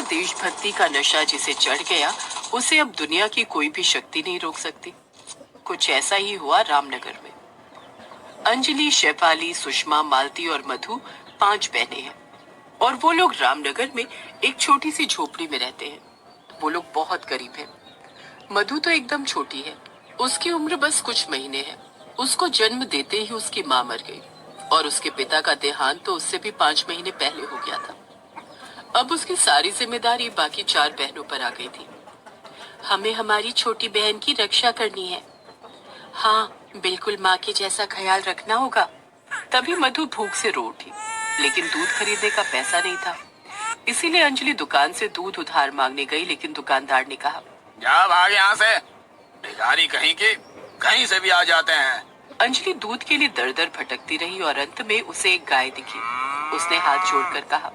देशभक्ति का नशा जिसे चढ़ गया, उसे अब दुनिया की कोई भी शक्ति नहीं रोक सकती। कुछ ऐसा ही हुआ रामनगर में। अंजलि, शेफाली, सुषमा, मालती और मधु 5 बहनें हैं और वो लोग रामनगर में एक छोटी सी झोपड़ी में रहते हैं। वो लोग बहुत गरीब हैं। मधु तो एकदम छोटी है, उसकी उम्र बस कुछ महीने है। उसको जन्म देते ही उसकी माँ मर गई और उसके पिता का देहांत तो उससे भी 5 महीने पहले हो गया था। अब उसकी सारी जिम्मेदारी बाकी 4 बहनों पर आ गई थी। हमें हमारी छोटी बहन की रक्षा करनी है। हाँ, बिल्कुल माँ के जैसा ख्याल रखना होगा। तभी मधु भूख से रो उठी, लेकिन दूध खरीदने का पैसा नहीं था। इसीलिए अंजलि दुकान से दूध उधार मांगने गई, लेकिन दुकानदार ने कहा, जा भाग यहाँ से, भिखारी कहीं की कहीं से भी आ जाते हैं। अंजलि दूध के लिए दर दर भटकती रही और अंत में उसे एक गाय दिखी। उसने हाथ जोड़कर कहा,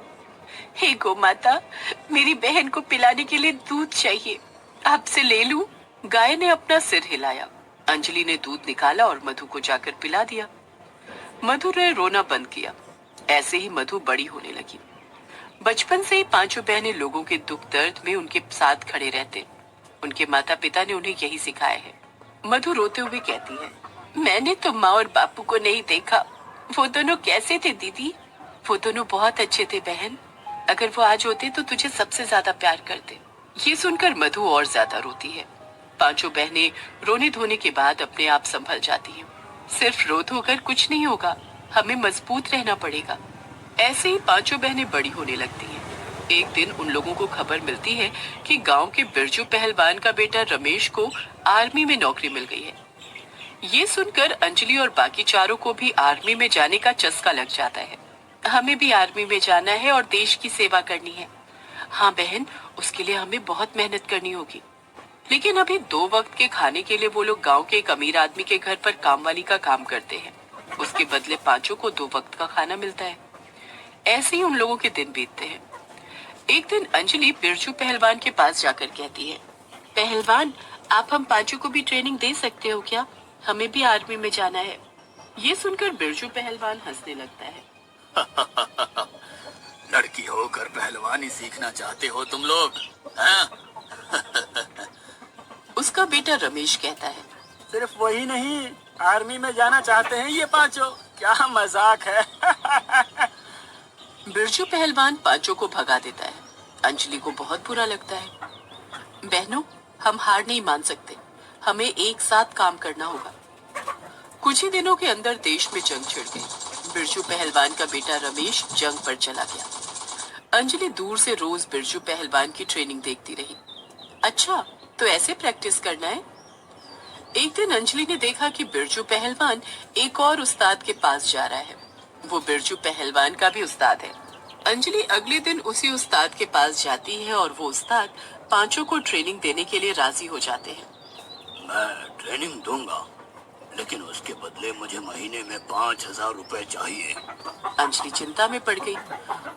हे गौ माता, मेरी बहन को पिलाने के लिए दूध चाहिए, आपसे ले लूं? गाय ने अपना सिर हिलाया। अंजलि ने दूध निकाला और मधु को जाकर पिला दिया। मधु ने रोना बंद किया। ऐसे ही मधु बड़ी होने लगी। बचपन से ही 5 बहनें लोगों के दुख दर्द में उनके साथ खड़े रहते। उनके माता पिता ने उन्हें यही सिखाया है। मधु रोते हुए कहती है, मैंने तो माँ और बापू को नहीं देखा। वो दोनों कैसे थे दीदी? वो दोनों बहुत अच्छे थे बहन। अगर वो आज होते तो तुझे सबसे ज्यादा प्यार करते। ये सुनकर मधु और ज्यादा रोती है। 5 बहनें रोने धोने के बाद अपने आप संभल जाती हैं। सिर्फ रो धोकर कुछ नहीं होगा, हमें मजबूत रहना पड़ेगा। ऐसे ही 5 बहनें बड़ी होने लगती हैं। एक दिन उन लोगों को खबर मिलती है कि गांव के बिरजू पहलवान का बेटा रमेश को आर्मी में नौकरी मिल गई है। ये सुनकर अंजलि और बाकी चारों को भी आर्मी में जाने का चस्का लग जाता है। हमें भी आर्मी में जाना है और देश की सेवा करनी है। हाँ बहन, उसके लिए हमें बहुत मेहनत करनी होगी। लेकिन अभी 2 वक्त के खाने के लिए वो लोग गांव के एक अमीर आदमी के घर पर कामवाली का काम करते हैं। उसके बदले 5 को 2 वक्त का खाना मिलता है। ऐसे ही उन लोगों के दिन बीतते हैं। एक दिन अंजलि बिरजू पहलवान के पास जाकर कहती है, पहलवान, आप हम 5 को भी ट्रेनिंग दे सकते हो क्या? हमें भी आर्मी में जाना है। ये सुनकर बिरजू पहलवान हंसने लगता है। लड़की होकर पहलवानी सीखना चाहते हो तुम लोग, हैं? उसका बेटा रमेश कहता है, सिर्फ वही नहीं, आर्मी में जाना चाहते हैं ये 5। क्या मजाक है। बिरजू पहलवान 5 को भगा देता है। अंजलि को बहुत बुरा लगता है। बहनों, हम हार नहीं मान सकते, हमें एक साथ काम करना होगा। कुछ ही दिनों के अंदर देश में जंग छिड़ गई। बिरजू पहलवान का बेटा रमेश जंग पर चला गया। अंजलि दूर से रोज बिरजू पहलवान की ट्रेनिंग देखती रही। अच्छा, तो ऐसे प्रैक्टिस करना है? एक दिन अंजलि ने देखा कि बिरजू पहलवान एक और उस्ताद के पास जा रहा है। वो बिरजू पहलवान का भी उस्ताद है। अंजलि अगले दिन उसी उस्ताद के पास जाती है और वो उस्ताद 5 को ट्रेनिंग देने के लिए राजी हो जाते हैं। मैं ट्रेनिंग दूंगा, लेकिन उसके बदले मुझे महीने में 5,000 रुपए चाहिए। अंजलि चिंता में पड़ गई।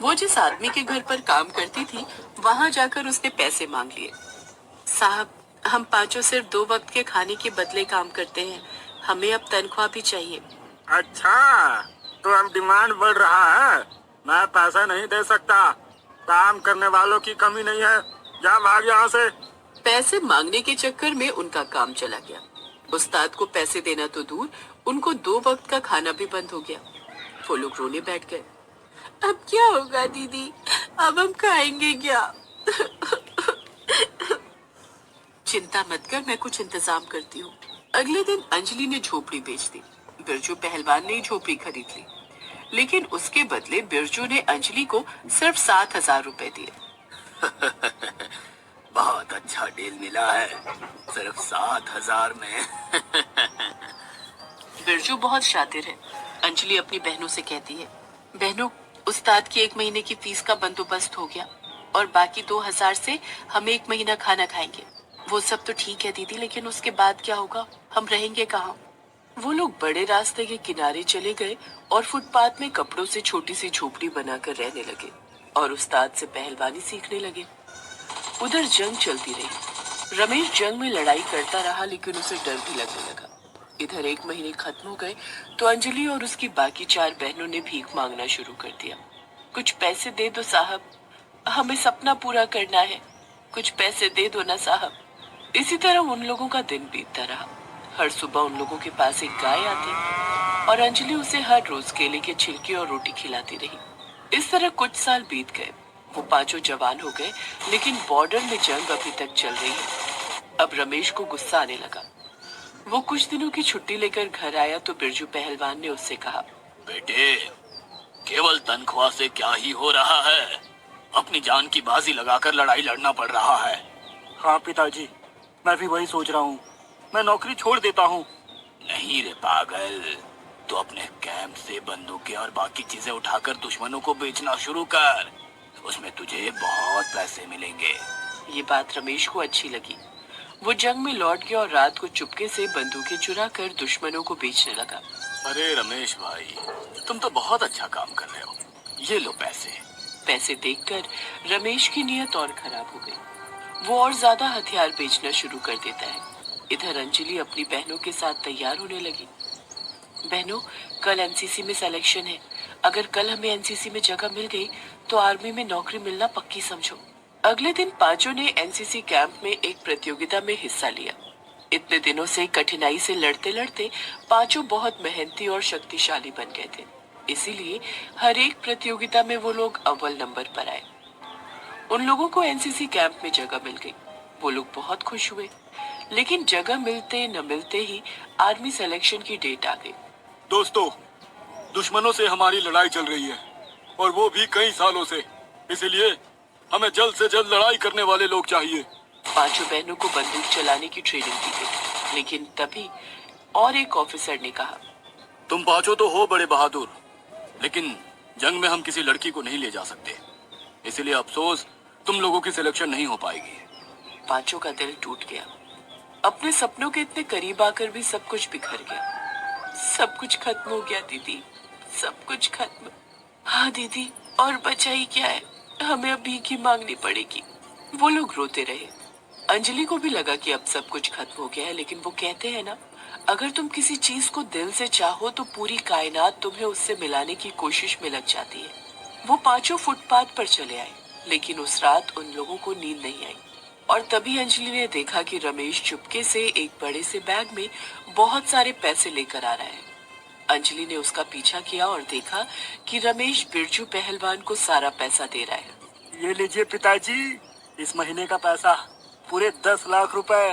वो जिस आदमी के घर पर काम करती थी, वहाँ जाकर उसने पैसे मांग लिए। साहब, हम 5 सिर्फ 2 वक्त के खाने के बदले काम करते हैं, हमें अब तनख्वाह भी चाहिए। अच्छा, तो अब डिमांड बढ़ रहा है। मैं पैसा नहीं दे सकता, काम करने वालों की कमी नहीं है। जा भाग यहाँ से। पैसे मांगने के चक्कर में उनका काम चला गया। उस्ताद को पैसे देना तो दूर, उनको 2 वक्त का खाना भी बंद हो गया। वो लोग रोने बैठ गए। अब क्या होगा दीदी, अब हम खाएंगे क्या? चिंता मत कर, मैं कुछ इंतजाम करती हूँ। अगले दिन अंजलि ने झोपड़ी बेच दी। बिरजू पहलवान ने झोपड़ी खरीद ली, लेकिन उसके बदले बिरजू ने अंजलि को सिर्फ 7,000 रुपए दिए। बहुत अच्छा डील मिला है, सिर्फ 7,000 में। बिरजू बहुत शातिर है। अंजलि अपनी बहनों से कहती है, बहनों, उस्ताद की 1 महीने की फीस का बंदोबस्त हो गया और बाकी 2,000 से हम 1 महीना खाना खाएंगे। वो सब तो ठीक है दीदी, लेकिन उसके बाद क्या होगा? हम रहेंगे कहाँ? वो लोग बड़े रास्ते के किनारे चले गए और फुटपाथ में कपड़ों से छोटी सी झोपड़ी बनाकर रहने लगे और उस्ताद से पहलवानी सीखने लगे। उधर जंग चलती रही। रमेश जंग में लड़ाई करता रहा, लेकिन उसे डर भी लगने लगा। इधर 1 महीने खत्म हो गए तो अंजलि और उसकी बाकी 4 बहनों ने भीख मांगना शुरू कर दिया। कुछ पैसे दे दो साहब। हमें सपना पूरा करना है, कुछ पैसे दे दो ना साहब। इसी तरह उन लोगों का दिन बीतता रहा। हर सुबह उन लोगों के पास एक गाय आती और अंजलि उसे हर रोज केले के छिलके और रोटी खिलाती रही। इस तरह कुछ साल बीत गए। वो पांचों जवान हो गए, लेकिन बॉर्डर में जंग अभी तक चल रही है। अब रमेश को गुस्सा आने लगा। वो कुछ दिनों की छुट्टी लेकर घर आया तो बिरजू पहलवान ने उससे कहा, बेटे, केवल तनख्वाह से क्या ही हो रहा है? अपनी जान की बाजी लगाकर लड़ाई लड़ना पड़ रहा है। हाँ पिताजी, मैं भी वही सोच रहा हूँ। मैं नौकरी छोड़ देता हूँ। नहीं रे पागल, तो अपने कैंप से बंदूकें और बाकी चीजें उठाकर दुश्मनों को बेचना शुरू कर। उसमें तुझे बहुत पैसे मिलेंगे। ये बात रमेश को अच्छी लगी। वो जंग में लौट गया और रात को चुपके से बंदूकें चुरा कर दुश्मनों को बेचने लगा। अरे रमेश भाई, तुम तो बहुत अच्छा काम कर रहे हो। ये लो पैसे। पैसे देखकर रमेश की नीयत और खराब हो गई। वो और ज्यादा हथियार बेचना शुरू कर देता है। इधर अंजलि अपनी बहनों के साथ तैयार होने लगी। बहनों, कल एनसीसी में सिलेक्शन है। अगर कल हमें एनसीसी में जगह मिल गई तो आर्मी में नौकरी मिलना पक्की समझो। अगले दिन पांचों ने एनसीसी कैंप में एक प्रतियोगिता में हिस्सा लिया। इतने दिनों से कठिनाई से लड़ते लड़ते पांचों बहुत मेहनती और शक्तिशाली बन गए थे। इसीलिए हर एक प्रतियोगिता में वो लोग अव्वल नंबर पर आए। उन लोगों को एनसीसी कैंप में जगह मिल गई। वो लोग बहुत खुश हुए, लेकिन जगह मिलते न मिलते ही आर्मी सिलेक्शन की डेट आ गई। दोस्तों, दुश्मनों से हमारी लड़ाई चल रही है और वो भी कई सालों से। इसलिए हमें जल्द से जल्द लड़ाई करने वाले लोग चाहिए। पांचों बहनों को बंदूक चलाने की ट्रेनिंग दी गई, लेकिन तभी और एक ऑफिसर ने कहा, तुम पांचों तो हो बड़े बहादुर, लेकिन जंग में हम किसी लड़की को नहीं ले जा सकते। इसलिए अफसोस, तुम लोगों की सिलेक्शन नहीं हो पाएगी। पांचों का दिल टूट गया। अपने सपनों के इतने करीब आकर भी सब कुछ बिखर गया। सब कुछ खत्म हो गया दीदी, सब कुछ खत्म। हाँ दीदी, और बचा ही क्या है, हमें अब भीख ही मांगनी पड़ेगी। वो लोग रोते रहे। अंजलि को भी लगा कि अब सब कुछ खत्म हो गया है, लेकिन वो कहते हैं ना, अगर तुम किसी चीज को दिल से चाहो तो पूरी कायनात तुम्हें उससे मिलाने की कोशिश में लग जाती है। वो पांचों फुटपाथ पर चले आए, लेकिन उस रात उन लोगों को नींद नहीं आई। और तभी अंजलि ने देखा कि रमेश चुपके से एक बड़े से बैग में बहुत सारे पैसे लेकर आ रहा है। अंजलि ने उसका पीछा किया और देखा कि रमेश बिरजू पहलवान को सारा पैसा दे रहा है। ये लीजिए पिताजी, इस महीने का पैसा, पूरे 10 लाख रुपए।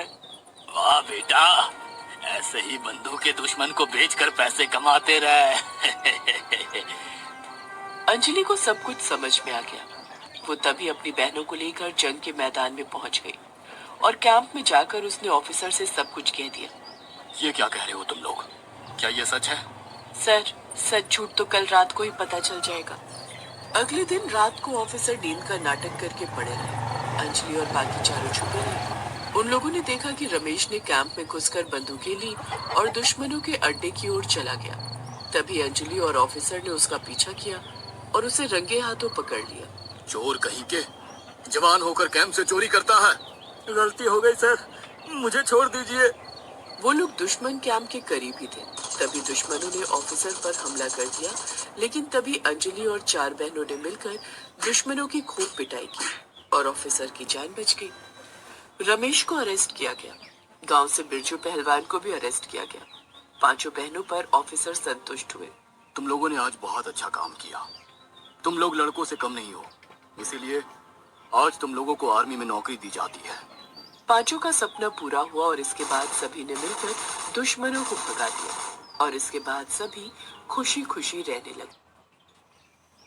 वाह बेटा, ऐसे ही बंदूक के दुश्मन को बेचकर पैसे कमाते रहे। अंजलि को सब कुछ समझ में आ गया। वो तभी अपनी बहनों को लेकर जंग के मैदान में पहुंच गई और कैंप में जाकर उसने ऑफिसर से सब कुछ कह दिया। ये क्या कह रहे हो तुम लोग? क्या ये सच है? सर, सच झूठ तो कल रात को ही पता चल जाएगा। अगले दिन रात को ऑफिसर नींद का नाटक करके पड़े रहे। अंजलि और बाकी चारों छुपे रहे। उन लोगों ने देखा कि रमेश ने कैंप में घुसकर बंदूकें ली और दुश्मनों के अड्डे की ओर चला गया। तभी अंजलि और ऑफिसर ने उसका पीछा किया और उसे रंगे हाथों पकड़ लिया। चोर कहीं के, जवान होकर कैंप से चोरी करता है। गलती हो गई सर, मुझे छोड़ दीजिए। वो लोग दुश्मन कैंप के करीब ही थे। तभी दुश्मनों ने ऑफिसर पर हमला कर दिया, लेकिन तभी अंजलि और 4 बहनों ने मिलकर दुश्मनों की खूब पिटाई की और ऑफिसर की जान बच गई। रमेश को अरेस्ट किया गया। गांव से बिरजू पहलवान को भी अरेस्ट किया गया। पांचों बहनों पर ऑफिसर संतुष्ट हुए। तुम लोगों ने आज बहुत अच्छा काम किया। तुम लोग लड़कों से कम नहीं हो, इसीलिए आज तुम लोगों को आर्मी में नौकरी दी जाती है। पांचों का सपना पूरा हुआ और इसके बाद सभी ने मिलकर दुश्मनों को भगा दिया और इसके बाद सभी खुशी खुशी रहने लगे।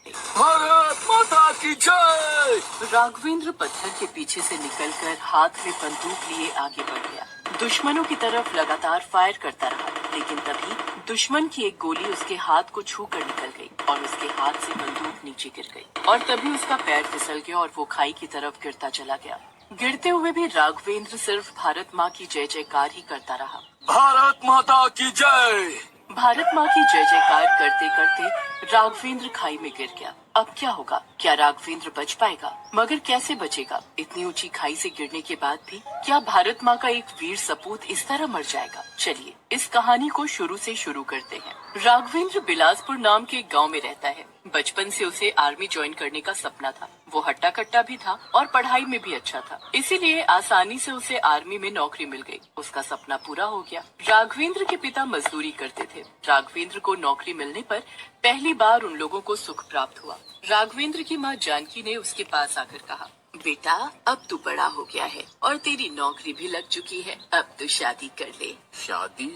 भारत माता की जय। राघवेंद्र पत्थर के पीछे से निकलकर हाथ में बंदूक लिए आगे बढ़ गया। दुश्मनों की तरफ लगातार फायर करता रहा, लेकिन तभी दुश्मन की एक गोली उसके हाथ को छूकर निकल गई और उसके हाथ से बंदूक नीचे गिर गई और तभी उसका पैर फिसल गया और वो खाई की तरफ गिरता चला गया। गिरते हुए भी राघवेंद्र सिर्फ भारत माँ की जय जयकार ही करता रहा। भारत माता की जय। भारत माँ की जय जयकार करते करते राघवेंद्र खाई में गिर गया। अब क्या होगा? क्या राघवेंद्र बच पाएगा? मगर कैसे बचेगा? इतनी ऊंची खाई से गिरने के बाद भी क्या भारत माँ का एक वीर सपूत इस तरह मर जाएगा? चलिए इस कहानी को शुरू से शुरू करते हैं। राघवेंद्र बिलासपुर नाम के एक गांव में रहता है। बचपन से उसे आर्मी ज्वाइन करने का सपना था। वो हट्टा कट्टा भी था और पढ़ाई में भी अच्छा था, इसीलिए आसानी से उसे आर्मी में नौकरी मिल गई। उसका सपना पूरा हो गया। राघवेंद्र के पिता मजदूरी करते थे। राघवेंद्र को नौकरी मिलने पर पहली बार उन लोगों को सुख प्राप्त हुआ। राघवेंद्र की माँ जानकी ने उसके पास आकर कहा, बेटा अब तू बड़ा हो गया है और तेरी नौकरी भी लग चुकी है, अब तू शादी कर ले। शादी?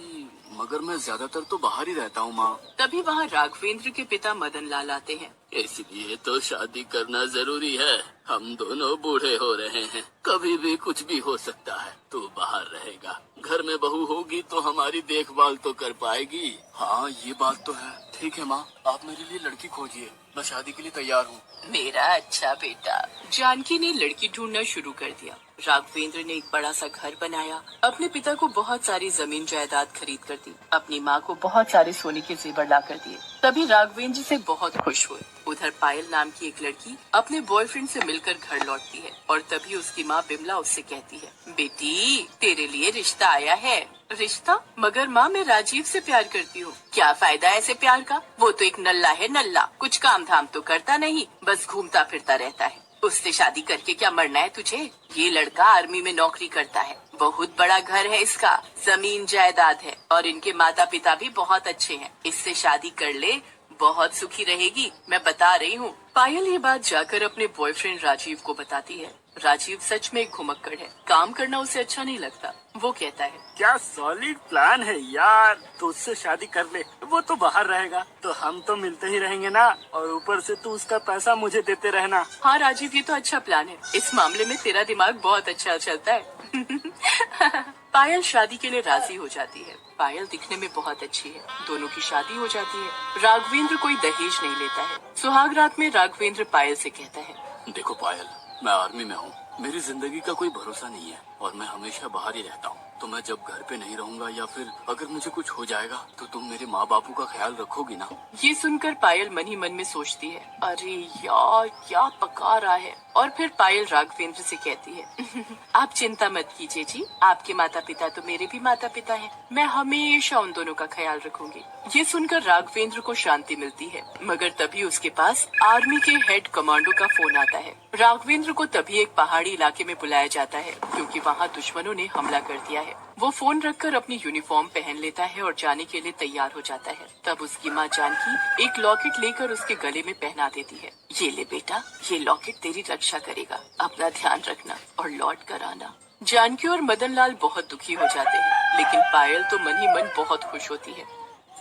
मगर मैं ज्यादातर तो बाहर ही रहता हूँ माँ। तभी वहाँ राघवेंद्र के पिता मदन लाल आते हैं। इसलिए तो शादी करना जरूरी है। हम दोनों बूढ़े हो रहे हैं, कभी भी कुछ भी हो सकता है। तू बाहर रहेगा, घर में बहू होगी तो हमारी देखभाल तो कर पाएगी। हाँ ये बात तो है। ठीक है माँ, आप मेरे लिए लड़की खोजिए, मैं शादी के लिए तैयार हूँ। मेरा अच्छा बेटा। जानकी ने लड़की ढूंढना शुरू कर दिया। राघवेंद्र ने एक बड़ा सा घर बनाया, अपने पिता को बहुत सारी जमीन जायदाद खरीद कर दी, अपनी माँ को बहुत सारे सोने के जेवर ला कर दिए। तभी राघवेंद्र से बहुत खुश हुए। उधर पायल नाम की एक लड़की अपने बॉयफ्रेंड से मिलकर घर लौटती है और तभी उसकी माँ बिमला उससे कहती है, बेटी तेरे लिए रिश्ता आया है। रिश्ता? मगर माँ मैं राजीव से प्यार करती हूँ। क्या फायदा ऐसे प्यार का? वो तो एक नल्ला है नल्ला, कुछ काम धाम तो करता नहीं, बस घूमता फिरता रहता है। उससे शादी करके क्या मरना है तुझे? ये लड़का आर्मी में नौकरी करता है, बहुत बड़ा घर है इसका, जमीन जायदाद है और इनके माता पिता भी बहुत अच्छे हैं। इससे शादी कर ले, बहुत सुखी रहेगी, मैं बता रही हूँ। पायल ये बात जाकर अपने बॉयफ्रेंड राजीव को बताती है। राजीव सच में एक घुमक्कड़ है, काम करना उसे अच्छा नहीं लगता। वो कहता है, क्या सॉलिड प्लान है यार, तो उससे शादी कर ले। वो तो बाहर रहेगा तो हम तो मिलते ही रहेंगे ना, और ऊपर से तू उसका पैसा मुझे देते रहना। हाँ राजीव ये तो अच्छा प्लान है, इस मामले में तेरा दिमाग बहुत अच्छा चलता है। पायल शादी के लिए राजी हो जाती है। पायल दिखने में बहुत अच्छी है। दोनों की शादी हो जाती है। राघवेंद्र कोई दहेज नहीं लेता है। सुहाग रात में राघवेंद्र पायल से कहता है, देखो पायल, मैं आर्मी में हूँ, मेरी जिंदगी का कोई भरोसा नहीं है और मैं हमेशा बाहर ही रहता हूँ। तो मैं जब घर पे नहीं रहूंगा या फिर अगर मुझे कुछ हो जाएगा तो तुम मेरे माँ बापू का ख्याल रखोगी ना? ये सुनकर पायल मन ही मन में सोचती है, अरे यार क्या पका रहा है। और फिर पायल राघवेंद्र से कहती है, आप चिंता मत कीजिए जी, आपके माता पिता तो मेरे भी माता पिता हैं, मैं हमेशा उन दोनों का ख्याल रखूंगी। ये सुनकर राघवेंद्र को शांति मिलती है, मगर तभी उसके पास आर्मी के हेड कमांडो का फोन आता है। राघवेंद्र को तभी एक पहाड़ी इलाके में बुलाया जाता है क्योंकि वहाँ दुश्मनों ने हमला कर दिया है। वो फोन रखकर अपनी यूनिफॉर्म पहन लेता है और जाने के लिए तैयार हो जाता है। तब उसकी माँ जानकी एक लॉकेट लेकर उसके गले में पहना देती है। ये ले बेटा, ये लॉकेट तेरी रक्षा करेगा, अपना ध्यान रखना और लौट कर आना। जानकी और मदन लाल बहुत दुखी हो जाते हैं, लेकिन पायल तो मन ही मन बहुत खुश होती है।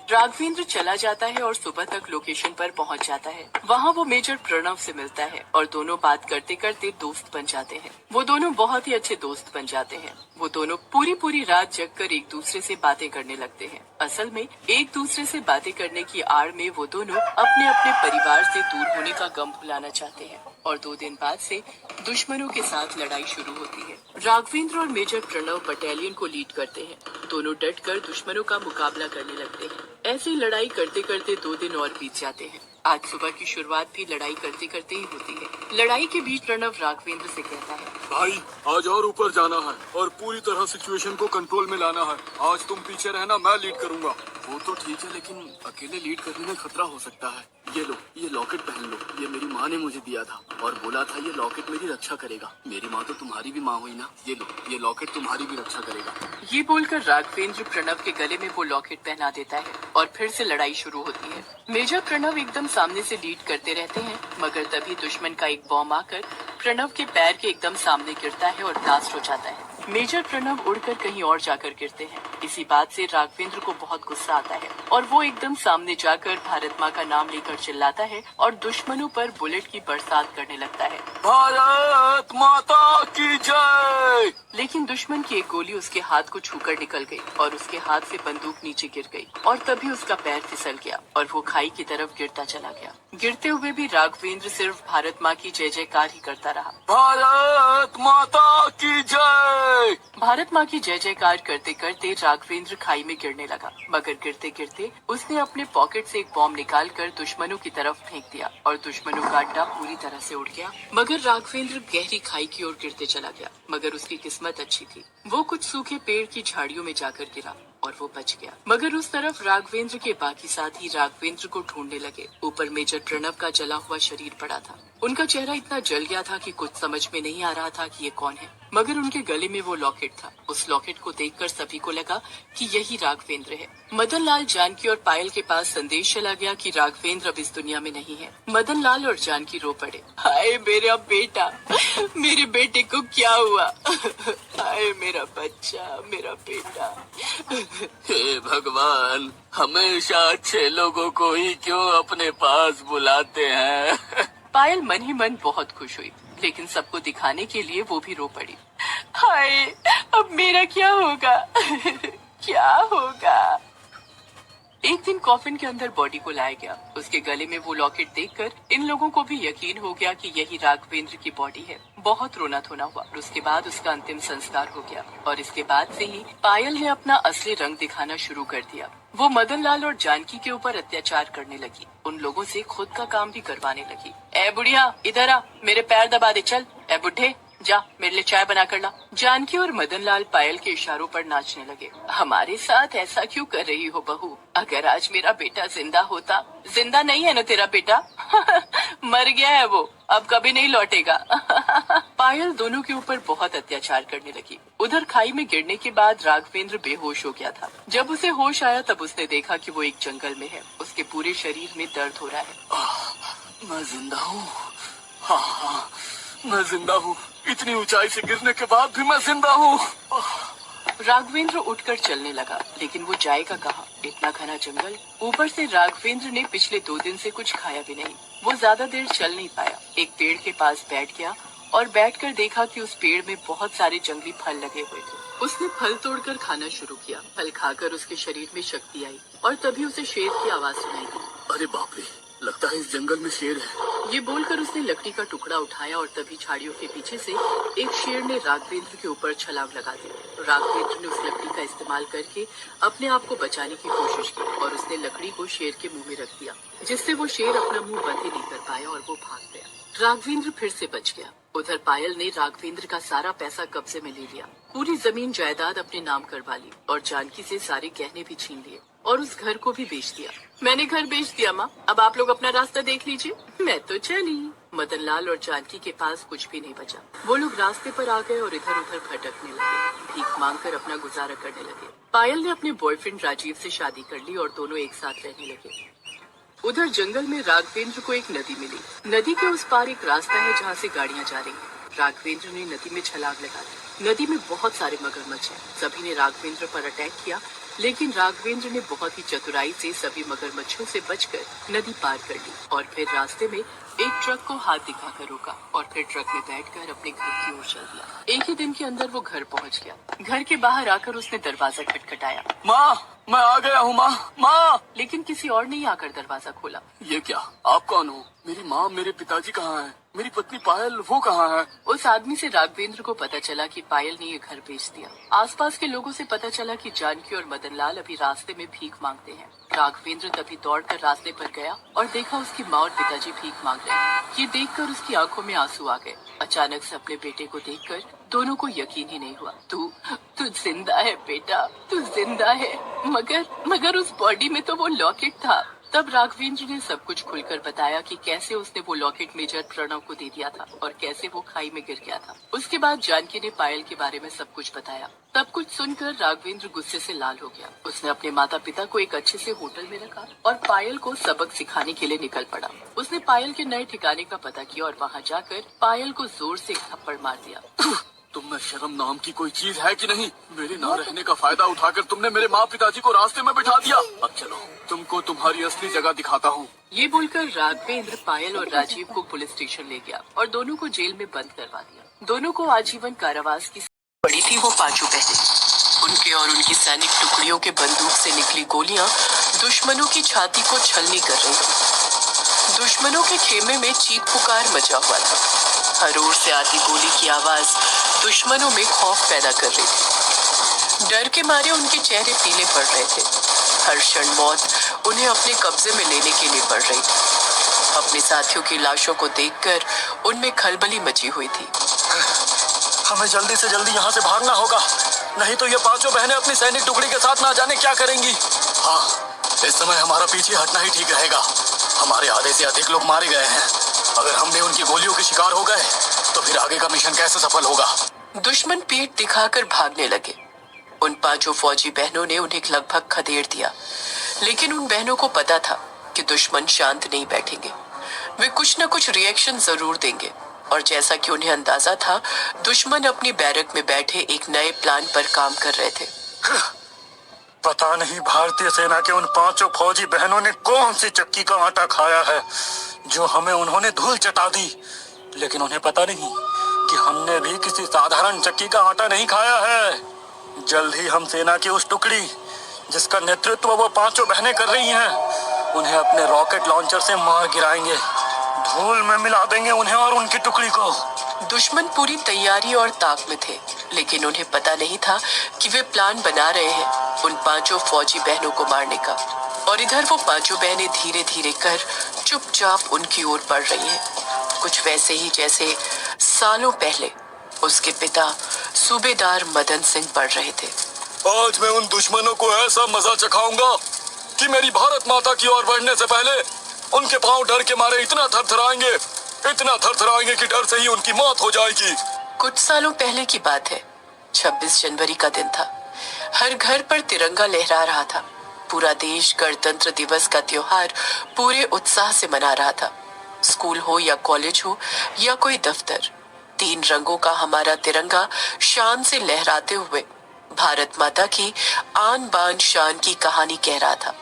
राघवेंद्र चला जाता है और सुबह तक लोकेशन पर पहुंच जाता है। वहां वो मेजर प्रणव से मिलता है और दोनों बात करते करते दोस्त बन जाते हैं। वो दोनों बहुत ही अच्छे दोस्त बन जाते हैं। वो दोनों पूरी रात जगकर एक दूसरे से बातें करने लगते हैं। असल में एक दूसरे से बातें करने की आड़ में वो दोनों अपने अपने परिवार से दूर होने का गम भुलाना चाहते हैं और 2 दिन बाद से दुश्मनों के साथ लड़ाई शुरू होती है। राघवेंद्र और मेजर प्रणव बटालियन को लीड करते हैं। दोनों डटकर दुश्मनों का मुकाबला करने लगते हैं। ऐसी लड़ाई करते करते 2 दिन और बीत जाते हैं। आज सुबह की शुरुआत भी लड़ाई करते करते ही होती है। लड़ाई के बीच प्रणव राघवेंद्र से कहता है, भाई आज और ऊपर जाना है और पूरी तरह सिचुएशन को कंट्रोल में लाना है। आज तुम पीछे रहना, मैं लीड करूंगा। वो तो ठीक है, लेकिन अकेले लीड करने में खतरा हो सकता है। ये लो, ये लॉकेट पहन लो, ये मेरी माँ ने मुझे दिया था और बोला था ये लॉकेट मेरी रक्षा करेगा। मेरी माँ तो तुम्हारी भी माँ हुई ना, ये लो, ये लॉकेट तुम्हारी भी रक्षा करेगा। ये बोलकर राघवेंद्र प्रणव के गले में वो लॉकेट पहना देता है और फिर से लड़ाई शुरू होती है। मेजर प्रणव एकदम सामने से लीड करते रहते हैं, मगर तभी दुश्मन का एक बॉम्ब आकर प्रणव के पैर के एकदम सामने गिरता है और ब्लास्ट हो जाता है। मेजर प्रणव उड़कर कहीं और जाकर गिरते हैं। इसी बात से राघवेंद्र को बहुत गुस्सा आता है और वो एकदम सामने जाकर भारत माँ का नाम लेकर चिल्लाता है और दुश्मनों पर बुलेट की बरसात करने लगता है। भारत माता की जय। लेकिन दुश्मन की एक गोली उसके हाथ को छूकर निकल गई और उसके हाथ से बंदूक नीचे गिर गई और तभी उसका पैर फिसल गया और वो खाई की तरफ गिरता चला गया। गिरते हुए भी राघवेंद्र सिर्फ भारत माँ की जय जयकार ही करता रहा। भारत माता की जय। भारत माँ की जय जयकार करते करते राघवेंद्र खाई में गिरने लगा, मगर गिरते गिरते उसने अपने पॉकेट से एक बॉम्ब निकालकर दुश्मनों की तरफ फेंक दिया और दुश्मनों का अड्डा पूरी तरह से उड़ गया। मगर राघवेंद्र गहरी खाई की ओर गिरते चला गया, मगर उसकी किस्मत अच्छी थी। वो कुछ सूखे पेड़ की झाड़ियों में जाकर गिरा। और वो बच गया। मगर उस तरफ राघवेंद्र के बाकी साथी राघवेंद्र को ढूंढने लगे। ऊपर मेजर प्रणव का जला हुआ शरीर पड़ा था। उनका चेहरा इतना जल गया था कि कुछ समझ में नहीं आ रहा था कि ये कौन है, मगर उनके गले में वो लॉकेट था। उस लॉकेट को देखकर सभी को लगा कि यही राघवेंद्र है। मदन लाल, जानकी और पायल के पास संदेश चला गया कि राघवेंद्र अब इस दुनिया में नहीं है। मदन लाल और जानकी रो पड़े। हाय मेरा बेटा, मेरे बेटे को क्या हुआ? हाय मेरा बच्चा, मेरा बेटा। हे भगवान, हमेशा अच्छे लोगों को ही क्यों अपने पास बुलाते हैं? पायल मन ही मन बहुत खुश हुई, लेकिन सबको दिखाने के लिए वो भी रो पड़ी। हाय, अब मेरा क्या होगा? क्या होगा? एक दिन कॉफिन के अंदर बॉडी को लाया गया। उसके गले में वो लॉकेट देखकर इन लोगों को भी यकीन हो गया कि यही राघवेंद्र की बॉडी है। बहुत रोना धोना हुआ और उसके बाद उसका अंतिम संस्कार हो गया। और इसके बाद से ही पायल ने अपना असली रंग दिखाना शुरू कर दिया। वो मदन लाल और जानकी के ऊपर अत्याचार करने लगी। उन लोगों से खुद का काम भी करवाने लगी। ए बुढ़िया, इधर आ, मेरे पैर दबा दे। चल ए बुढ़े, जा मेरे लिए चाय बना कर ला। जानकी और मदन लाल पायल के इशारों पर नाचने लगे। हमारे साथ ऐसा क्यों कर रही हो बहू? अगर आज मेरा बेटा जिंदा होता। जिंदा नहीं है ना तेरा बेटा? मर गया है वो, अब कभी नहीं लौटेगा। पायल दोनों के ऊपर बहुत अत्याचार करने लगी। उधर खाई में गिरने के बाद राघवेंद्र बेहोश हो गया था। जब उसे होश आया तब उसने देखा कि वो एक जंगल में है। उसके पूरे शरीर में दर्द हो रहा है। मैं जिंदा हूँ। हाँ, मैं जिंदा हूँ। इतनी ऊंचाई से गिरने के बाद भी मैं जिंदा हूँ। राघवेंद्र उठकर चलने लगा, लेकिन वो जाएगा कहाँ? इतना घना जंगल, ऊपर से राघवेंद्र ने पिछले 2 दिन से कुछ खाया भी नहीं। वो ज्यादा देर चल नहीं पाया। एक पेड़ के पास बैठ गया और बैठकर देखा कि उस पेड़ में बहुत सारे जंगली फल लगे हुए थे। उसने फल तोड़कर खाना शुरू किया। फल खाकर उसके शरीर में शक्ति आई और तभी उसे शेर की आवाज सुनाई दी। अरे बाप रे, लगता है इस जंगल में शेर है। ये बोलकर उसने लकड़ी का टुकड़ा उठाया और तभी झाड़ियों के पीछे से एक शेर ने राघवेंद्र के ऊपर छलांग लगा दी। राघवेंद्र ने उस लकड़ी का इस्तेमाल करके अपने आप को बचाने की कोशिश की और उसने लकड़ी को शेर के मुंह में रख दिया, जिससे वो शेर अपना मुंह बंद ही नहीं कर पाया और वो भाग गया। राघवेंद्र फिर से बच गया। उधर पायल ने राघवेंद्र का सारा पैसा कब्जे में ले लिया। पूरी जमीन जायदाद अपने नाम करवा ली और जानकी से सारे गहने भी छीन लिए और उस घर को भी बेच दिया। मैंने घर बेच दिया माँ, अब आप लोग अपना रास्ता देख लीजिए। मैं तो चली। मदन लाल और जानकी के पास कुछ भी नहीं बचा। वो लोग रास्ते पर आ गए और इधर उधर भटकने लगे। भीख मांगकर अपना गुजारा करने लगे। पायल ने अपने बॉयफ्रेंड राजीव से शादी कर ली और दोनों एक साथ रहने लगे। उधर जंगल में राघवेंद्र को एक नदी मिली। नदी के उस पार एक रास्ता है जहाँ से गाड़ियाँ जा रही हैं। राघवेंद्र ने नदी में छलांग लगा दी। नदी में बहुत सारे मगरमच्छ हैं। सभी ने राघवेंद्र पर अटैक किया, लेकिन राघवेंद्र ने बहुत ही चतुराई से सभी मगरमच्छों से बचकर नदी पार कर ली और फिर रास्ते में एक ट्रक को हाथ दिखाकर रोका और फिर ट्रक में बैठकर अपने घर की ओर चल दिया। एक ही दिन के अंदर वो घर पहुंच गया। घर के बाहर आकर उसने दरवाजा खटखटाया। माँ, मैं आ गया हूँ माँ। माँ, लेकिन किसी और ने आकर दरवाजा खोला। ये क्या? आप कौन हो? मेरी माँ, मेरे पिताजी कहाँ हैं? मेरी पत्नी पायल, वो कहाँ है? उस आदमी से राघवेंद्र को पता चला कि पायल ने ये घर बेच दिया। आसपास के लोगों से पता चला कि जानकी और मदन लाल अभी रास्ते में भीख मांगते हैं। राघवेंद्र तभी दौड़कर रास्ते पर गया और देखा उसकी माँ और पिताजी भीख मांग रहे हैं। ये देखकर उसकी आंखों में आंसू आ गए। अचानक से अपने बेटे को देखकर दोनों को यकीन ही नहीं हुआ। तू जिंदा है बेटा, तू जिंदा है। मगर उस बॉडी में तो वो लॉकेट था। तब राघवेंद्र ने सब कुछ खुलकर बताया कि कैसे उसने वो लॉकेट मेजर प्रणव को दे दिया था और कैसे वो खाई में गिर गया था। उसके बाद जानकी ने पायल के बारे में सब कुछ बताया। सब कुछ सुनकर राघवेंद्र गुस्से से लाल हो गया। उसने अपने माता पिता को एक अच्छे से होटल में रखा और पायल को सबक सिखाने के लिए निकल पड़ा। उसने पायल के नए ठिकाने का पता किया और वहाँ जाकर पायल को जोर से एक थप्पड़ मार दिया। तुम में शर्म नाम की कोई चीज है कि नहीं? मेरे ना रहने का फायदा उठाकर तुमने मेरे माँ पिताजी को रास्ते में बिठा दिया। अब चलो, तुमको तुम्हारी असली जगह दिखाता हूँ। ये बोलकर राघवेंद्र पायल और राजीव को पुलिस स्टेशन ले गया और दोनों को जेल में बंद करवा दिया। दोनों को आजीवन कारावास की पड़ी थी वो पांचों बहनें। उनके और उनकी सैनिक टुकड़ियों के बंदूक से निकली गोलियां दुश्मनों की छाती को छलनी कर रही थी। दुश्मनों के खेमे में चीख पुकार मचा हुआ था। हर ओर से आती गोली की आवाज दुश्मनों में खौफ पैदा कर रही थी। डर के मारे उनके चेहरे पीले पड़ रहे थे। हर क्षण मौत उन्हें अपने कब्जे में लेने के लिए पड़ रही थी। अपने साथियों की लाशों को देखकर उनमें खलबली मची हुई थी। हमें जल्दी से जल्दी यहाँ से भागना होगा। नहीं तो ये पांचों बहनें अपनी सैनिक टुकड़ी के साथ ना जाने क्या करेंगी। हाँ, इस समय हमारा पीछे हटना ही ठीक रहेगा। हमारे आधे से अधिक लोग मारे गए हैं। अगर हम भी उनकी गोलियों के शिकार हो गए तो फिर आगे का मिशन कैसे सफल होगा। दुश्मन पीठ दिखाकर भागने लगे। उन पांचों फौजी बहनों ने उन्हें लगभग खदेड़ दिया, लेकिन उन बहनों को पता था कि दुश्मन शांत नहीं बैठेंगे। वे कुछ न कुछ रिएक्शन जरूर देंगे, और जैसा कि उन्हें अंदाजा था, दुश्मन अपनी बैरक में बैठे एक नए प्लान पर काम कर रहे थे। पता नहीं भारतीय सेना के उन पांचों फौजी बहनों ने कौन सी चक्की का आटा खाया है जो हमें उन्होंने धूल चटा दी। लेकिन उन्हें पता नहीं कि हमने भी किसी साधारण चक्की का आटा नहीं खाया है। जल्द ही हम सेना की उस टुकड़ी जिसका नेतृत्व वो पांचों बहनें कर रही हैं, उन्हें अपने रॉकेट लॉन्चर से मार गिराएंगे। धूल में मिला देंगे उन्हें और उनकी टुकड़ी को। दुश्मन पूरी तैयारी और ताक में थे, लेकिन उन्हें पता नहीं था कि वे प्लान बना रहे हैं उन पांचों फौजी बहनों को मारने का। और इधर वो पांचों बहनें धीरे धीरे कर चुपचाप उनकी ओर बढ़ रही हैं, कुछ वैसे ही जैसे सालों पहले उसके पिता सूबेदार मदन सिंह बढ़ रहे थे। आज मैं उन दुश्मनों को ऐसा मजा चखाऊंगा कि मेरी भारत माता की ओर बढ़ने से पहले उनके पांव डर के मारे इतना थरथराएंगे कि डर से ही उनकी मौत हो जाएगी। कुछ सालों पहले की बात है। 26 जनवरी का दिन था। हर घर पर तिरंगा लहरा रहा था। पूरा देश गणतंत्र दिवस का त्योहार पूरे उत्साह से मना रहा था। स्कूल हो या कॉलेज हो या कोई दफ्तर, 3 रंगों का हमारा तिरंगा शान से लहराते हुए भारत माता की आन बान शान की कहानी कह रहा था।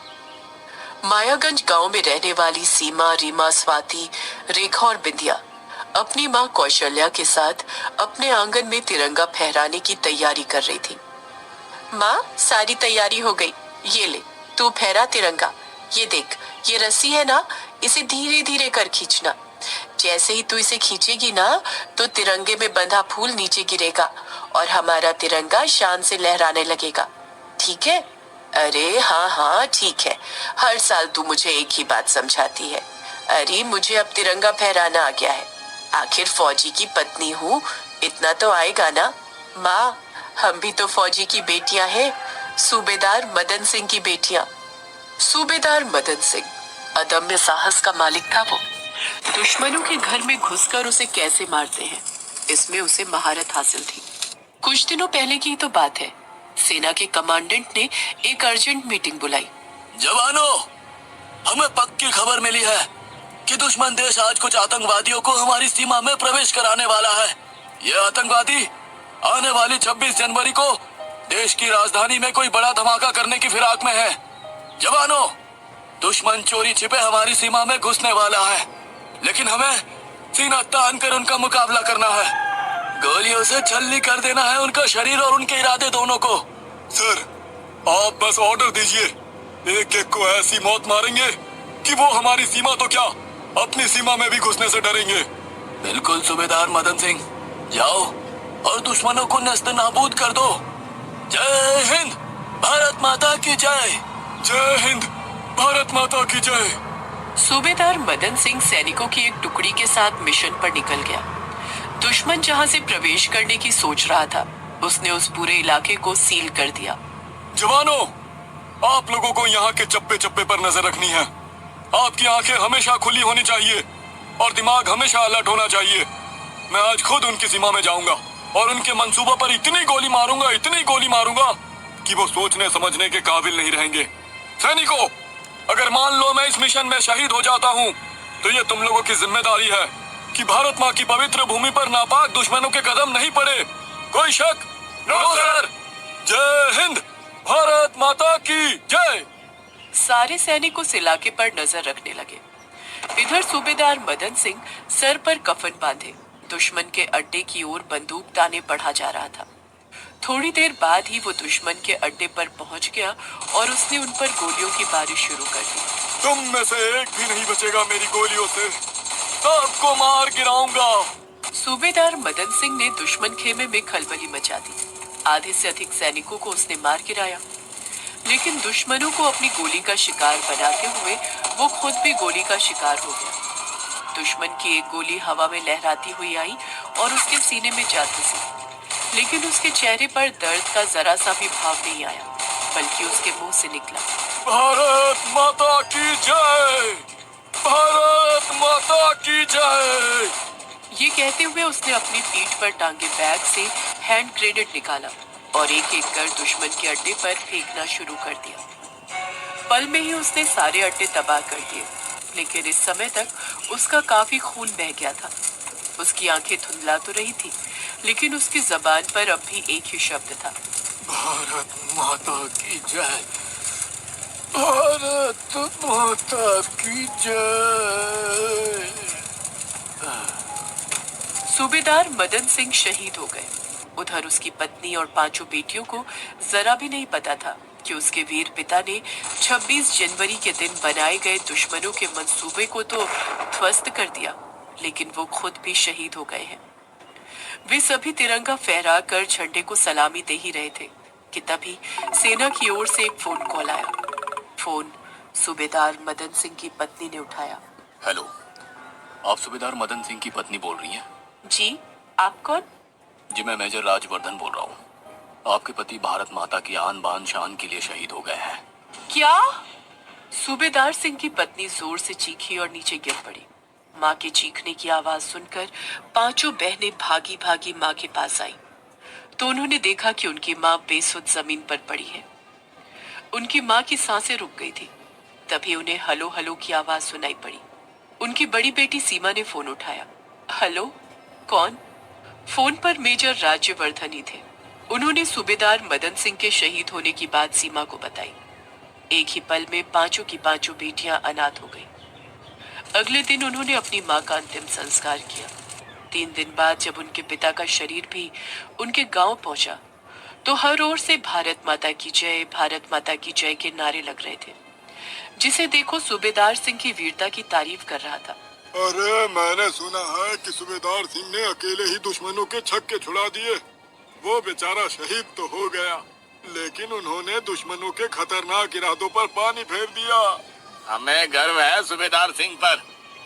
मायागंज गांव में रहने वाली सीमा, रीमा, स्वाति, रेखा और बिंदिया अपनी मां कौशल्या के साथ अपने आंगन में तिरंगा फहराने की तैयारी कर रही थी। मां, सारी तैयारी हो गई, ये ले तू फहरा तिरंगा। ये देख, ये रस्सी है ना, इसे धीरे धीरे कर खींचना। जैसे ही तू इसे खींचेगी ना तो तिरंगे में बंधा फूल नीचे गिरेगा और हमारा तिरंगा शान से लहराने लगेगा, ठीक है? अरे हाँ हाँ ठीक है, हर साल तू मुझे एक ही बात समझाती है। अरे मुझे अब तिरंगा फहराना आ गया है, आखिर फौजी की पत्नी हूँ, इतना तो आएगा ना। माँ, हम भी तो फौजी की बेटियां हैं, सूबेदार मदन सिंह की बेटियां। सूबेदार मदन सिंह अदम्य साहस का मालिक था। वो दुश्मनों के घर में घुसकर उसे कैसे मारते हैं, इसमें उसे महारत हासिल थी। कुछ दिनों पहले की तो बात है। सेना के कमांडेंट ने एक अर्जेंट मीटिंग बुलाई। जवानों, हमें पक्की खबर मिली है कि दुश्मन देश आज कुछ आतंकवादियों को हमारी सीमा में प्रवेश कराने वाला है। ये आतंकवादी आने वाली 26 जनवरी को देश की राजधानी में कोई बड़ा धमाका करने की फिराक में है। जवानों, दुश्मन चोरी छिपे हमारी सीमा में घुसने वाला है, लेकिन हमें सीना तान कर उनका मुकाबला करना है। गोलियों से छलनी कर देना है उनका शरीर और उनके इरादे दोनों को। सर, आप बस ऑर्डर दीजिए, एक एक को ऐसी मौत मारेंगे कि वो हमारी सीमा तो क्या अपनी सीमा में भी घुसने से डरेंगे। बिल्कुल सूबेदार मदन सिंह, जाओ और दुश्मनों को नस्त नाबूद कर दो। जय हिंद, भारत माता की जय। जय हिंद, भारत माता की जय। सूबेदार मदन सिंह सैनिकों की एक टुकड़ी के साथ मिशन पर निकल गया। दुश्मन जहां से प्रवेश करने की सोच रहा था, उसने उस पूरे इलाके को सील कर दिया। जवानों, आप लोगों को यहाँ के चप्पे चप्पे पर नजर रखनी है। आपकी आंखें हमेशा खुली होनी चाहिए और दिमाग हमेशा अलर्ट होना चाहिए। मैं आज खुद उनकी सीमा में जाऊंगा और उनके मंसूबों पर इतनी गोली मारूंगा कि वो सोचने समझने के काबिल नहीं रहेंगे। सैनिकों, अगर मान लो मैं इस मिशन में शहीद हो जाता हूँ तो ये तुम लोगों की जिम्मेदारी है कि भारत माँ की पवित्र भूमि पर नापाक दुश्मनों के कदम नहीं पड़े। कोई शक? No sir. जय हिंद, भारत माता की जय। सारे सैनिक उस इलाके पर नजर रखने लगे। इधर सूबेदार मदन सिंह सर पर कफन बांधे दुश्मन के अड्डे की ओर बंदूक ताने बढ़ा जा रहा था। थोड़ी देर बाद ही वो दुश्मन के अड्डे पर पहुंच गया और उसने उन पर गोलियों की बारिश शुरू कर दी। तुम में से एक भी नहीं बचेगा मेरी गोलियों से, सबको मार गिराऊंगा। सूबेदार मदन सिंह ने दुश्मन खेमे में खलबली मचा दी। आधे से अधिक सैनिकों को उसने मार गिराया, लेकिन दुश्मनों को अपनी गोली का शिकार बनाते हुए वो खुद भी गोली का शिकार हो गया। दुश्मन की एक गोली हवा में लहराती हुई आई और उसके सीने में जा घुसी, लेकिन उसके चेहरे पर दर्द का जरा सा भी भाव नहीं आया, बल्कि उसके मुंह से निकला, भारत माता की जय, भारत माता की जय। ये कहते हुए उसने अपनी पीठ पर टांगे बैग से हैंड ग्रेनेड निकाला और एक एक कर दुश्मन के अड्डे पर फेंकना शुरू कर दिया। पल में ही उसने सारे अड्डे तबाह कर दिए, लेकिन इस समय तक उसका काफी खून बह गया था। उसकी आंखें धुंधला तो रही थी, लेकिन उसकी जबान पर अब भी एक ही शब्द था, भारत माता की जय, भारत माता की जय। सूबेदार मदन सिंह शहीद हो गए। उधर उसकी पत्नी और पांचों बेटियों को जरा भी नहीं पता था कि उसके वीर पिता ने 26 जनवरी के दिन बनाए गए दुश्मनों के मंसूबे को तो ध्वस्त कर दिया, लेकिन वो खुद भी शहीद हो गए हैं। वे सभी तिरंगा फहरा कर झंडे को सलामी दे ही रहे थे कि तभी सेना की ओर से एक फोन कॉल आया। फोन सूबेदार मदन सिंह की पत्नी ने उठाया। हेलो, आप सूबेदार मदन सिंह की पत्नी बोल रही हैं? जी, आप कौन? जी, मैं मेजर राजवर्धन बोल रहा हूँ। आपके पति भारत माता की आन बान शान के लिए शहीद हो गए हैं। क्या? सूबेदार सिंह की पत्नी जोर से चीखी और नीचे गिर पड़ी। माँ के चीखने की आवाज सुनकर पांचों बहनें भागी भागी माँ के पास आई तो उन्होंने देखा कि उनकी माँ बेसुध जमीन पर पड़ी है। उनकी माँ की सांसें रुक गई थी। तभी उन्हें हलो हलो की आवाज सुनाई पड़ी। उनकी बड़ी बेटी सीमा ने फोन उठाया। हेलो, कौन? फोन पर मेजर राज्यवर्धन ही थे। उन्होंने सूबेदार मदन सिंह के शहीद होने की बात सीमा को बताई। एक ही पल में पांचों की पांचों बेटियां अनाथ हो गईं। अगले दिन उन्होंने अपनी मां का अंतिम संस्कार किया। 3 दिन बाद जब उनके पिता का शरीर भी उनके गांव पहुंचा तो हर ओर से भारत माता की जय, भारत माता की जय के नारे लग रहे थे। जिसे देखो सूबेदार सिंह की वीरता की तारीफ कर रहा था। अरे, मैंने सुना है कि सूबेदार सिंह ने अकेले ही दुश्मनों के छक्के छुड़ा दिए। वो बेचारा शहीद तो हो गया, लेकिन उन्होंने दुश्मनों के खतरनाक इरादों पर पानी फेर दिया। हमें गर्व है सूबेदार सिंह पर,